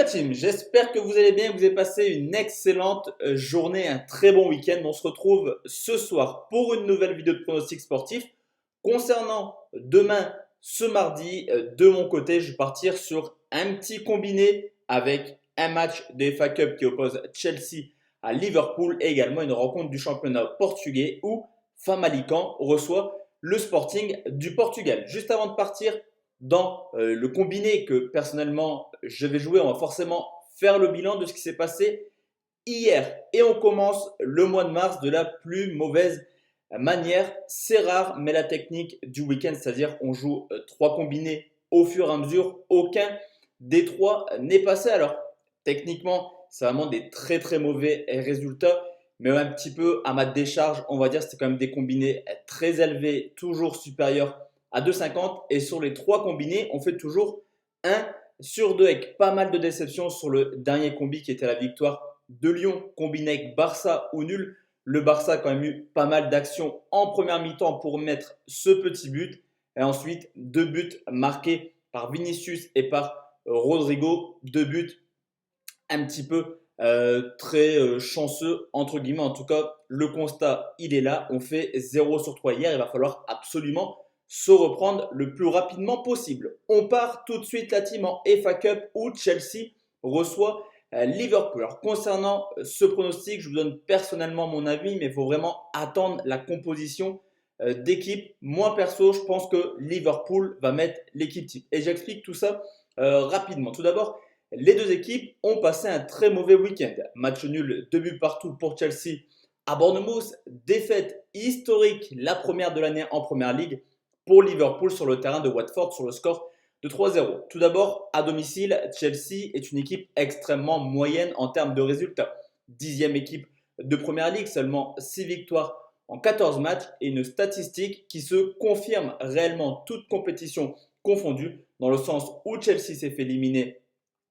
team, j'espère que vous allez bien, que vous avez passé une excellente journée, un très bon week-end. On se retrouve ce soir pour une nouvelle vidéo de pronostic sportif. Concernant demain, ce mardi, de mon côté, je vais partir sur un petit combiné avec un match de FA Cup qui oppose Chelsea à Liverpool et également une rencontre du championnat portugais où Famalicão reçoit le Sporting du Portugal. Juste avant de partir, dans le combiné que personnellement je vais jouer, on va forcément faire le bilan de ce qui s'est passé hier. Et on commence le mois de mars de la plus mauvaise manière. C'est rare, mais la technique du week-end, c'est-à-dire on joue trois combinés au fur et à mesure, aucun des trois n'est passé. Alors techniquement, c'est vraiment des très très mauvais résultats. Mais un petit peu à ma décharge, on va dire c'était quand même des combinés très élevés, toujours supérieurs à 2,50 et sur les trois combinés, on fait toujours 1 sur 2 avec pas mal de déceptions sur le dernier combi qui était la victoire de Lyon combiné avec Barça ou nul. Le Barça a quand même eu pas mal d'actions en première mi-temps pour mettre ce petit but et ensuite deux buts marqués par Vinicius et par Rodrigo, deux buts un petit peu très chanceux entre guillemets. En tout cas, le constat il est là, on fait 0 sur 3 hier, il va falloir absolument se reprendre le plus rapidement possible. On part tout de suite la team en FA Cup où Chelsea reçoit Liverpool. Alors concernant ce pronostic, je vous donne personnellement mon avis, mais il faut vraiment attendre la composition d'équipe. Moi perso, je pense que Liverpool va mettre l'équipe type. Et j'explique tout ça rapidement. Tout d'abord, les deux équipes ont passé un très mauvais week-end. Match nul, 2 buts partout pour Chelsea à Bournemouth. Défaite historique, la première de l'année en Première Ligue pour Liverpool sur le terrain de Watford sur le score de 3-0. Tout d'abord, à domicile, Chelsea est une équipe extrêmement moyenne en termes de résultats. 10e équipe de Première Ligue, seulement 6 victoires en 14 matchs et une statistique qui se confirme réellement toute compétition confondue dans le sens où Chelsea s'est fait éliminer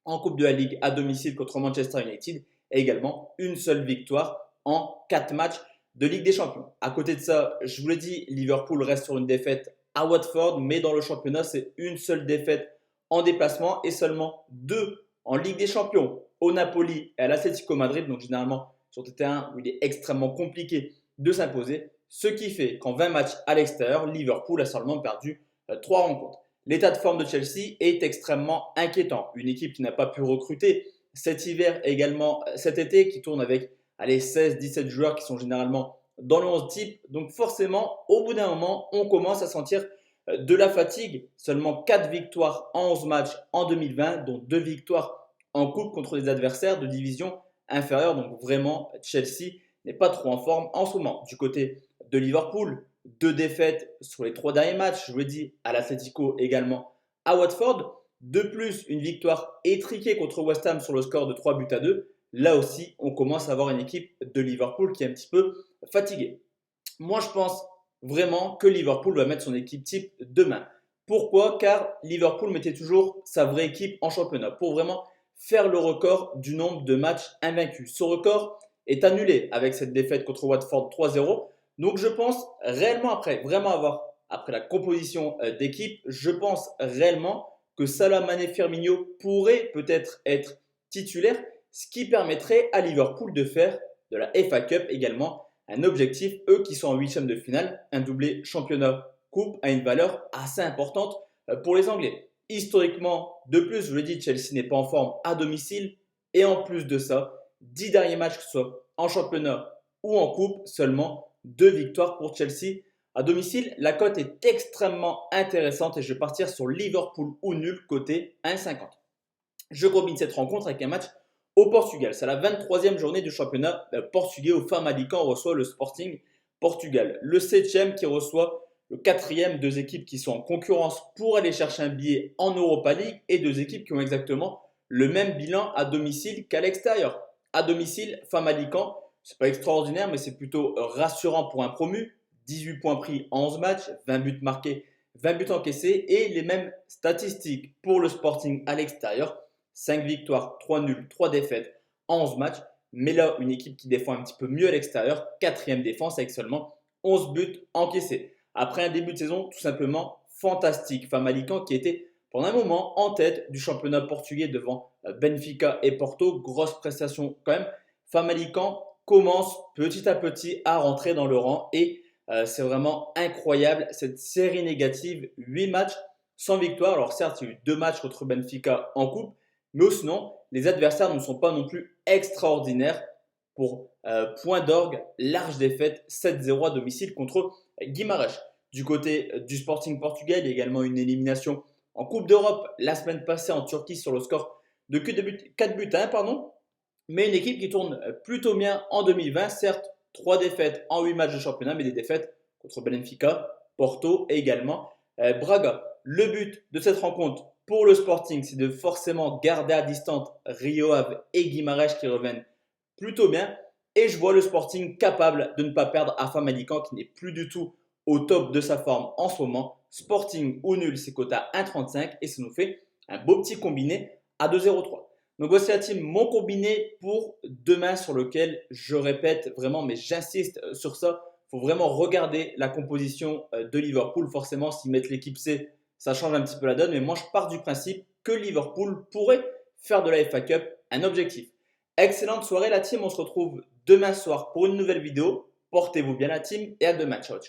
en Coupe de la Ligue à domicile contre Manchester United et également une seule victoire en 4 matchs de Ligue des Champions. À côté de ça, je vous l'ai dit, Liverpool reste sur une défaite à Watford, mais dans le championnat, c'est une seule défaite en déplacement et seulement 2 en Ligue des Champions au Napoli et à l'Atlético Madrid. Donc généralement sur des terrains où il est extrêmement compliqué de s'imposer. Ce qui fait qu'en 20 matchs à l'extérieur, Liverpool a seulement perdu 3 rencontres. L'état de forme de Chelsea est extrêmement inquiétant. Une équipe qui n'a pas pu recruter cet hiver et également cet été, qui tourne avec 16-17 joueurs qui sont généralement dans le 11 type. Donc forcément, au bout d'un moment, on commence à sentir de la fatigue. Seulement 4 victoires en 11 matchs en 2020, dont 2 victoires en coupe contre des adversaires de division inférieure. Donc vraiment, Chelsea n'est pas trop en forme en ce moment. Du côté de Liverpool, 2 défaites sur les 3 derniers matchs, je vous l'ai dit, à l'Atlético également à Watford. De plus, une victoire étriquée contre West Ham sur le score de 3-2. Là aussi, on commence à avoir une équipe de Liverpool qui est un petit peu fatiguée. Moi, je pense vraiment que Liverpool va mettre son équipe type demain. Pourquoi? Car Liverpool mettait toujours sa vraie équipe en championnat pour vraiment faire le record du nombre de matchs invaincus. Ce record est annulé avec cette défaite contre Watford 3-0. Donc je pense réellement après la composition d'équipe, je pense réellement que Salah, Mané, Firmino pourraient peut-être être titulaires, ce qui permettrait à Liverpool de faire de la FA Cup également un objectif, eux qui sont en huitième de finale, un doublé championnat coupe a une valeur assez importante pour les Anglais. Historiquement, de plus, je vous l'ai dit, Chelsea n'est pas en forme à domicile et en plus de ça, 10 derniers matchs, que ce soit en championnat ou en coupe, seulement 2 victoires pour Chelsea à domicile. La cote est extrêmement intéressante et je vais partir sur Liverpool ou nul côté 1,50. Je combine cette rencontre avec un match au Portugal. C'est la 23e journée du championnat portugais où Famalicão reçoit le Sporting Portugal. Le 7e qui reçoit le 4e, deux équipes qui sont en concurrence pour aller chercher un billet en Europa League et deux équipes qui ont exactement le même bilan à domicile qu'à l'extérieur. À domicile, Famalicão, c'est pas extraordinaire mais c'est plutôt rassurant pour un promu. 18 points pris en 11 matchs, 20 buts marqués, 20 buts encaissés et les mêmes statistiques pour le Sporting à l'extérieur. 5 victoires, 3 nuls, 3 défaites en 11 matchs. Mais là, une équipe qui défend un petit peu mieux à l'extérieur, 4e défense avec seulement 11 buts encaissés. Après un début de saison tout simplement fantastique. Famalicão qui était pendant un moment en tête du championnat portugais devant Benfica et Porto. Grosse prestation quand même. Famalicão commence petit à petit à rentrer dans le rang et c'est vraiment incroyable cette série négative. 8 matchs sans victoire. Alors certes, il y a eu 2 matchs contre Benfica en coupe, mais sinon, les adversaires ne sont pas non plus extraordinaires. Pour point d'orgue, large défaite 7-0 à domicile contre Guimarães. Du côté du Sporting Portugal, il y a également une élimination en Coupe d'Europe la semaine passée en Turquie sur le score de 4 buts à 1. Mais une équipe qui tourne plutôt bien en 2020. Certes, 3 défaites en 8 matchs de championnat, mais des défaites contre Benfica, Porto et également Braga. Le but de cette rencontre pour le Sporting, c'est de forcément garder à distance Rio Ave et Guimarães qui reviennent plutôt bien. Et je vois le Sporting capable de ne pas perdre à Famalicão qui n'est plus du tout au top de sa forme en ce moment. Sporting ou nul, c'est coté à 1,35 et ça nous fait un beau petit combiné à 2,03. Donc voici la team, mon combiné pour demain sur lequel je répète vraiment, mais j'insiste sur ça. Il faut vraiment regarder la composition de Liverpool. Forcément, s'ils mettent l'équipe C, ça change un petit peu la donne. Mais moi, je pars du principe que Liverpool pourrait faire de la FA Cup un objectif. Excellente soirée la team, on se retrouve demain soir pour une nouvelle vidéo. Portez-vous bien la team et à demain. Ciao, ciao.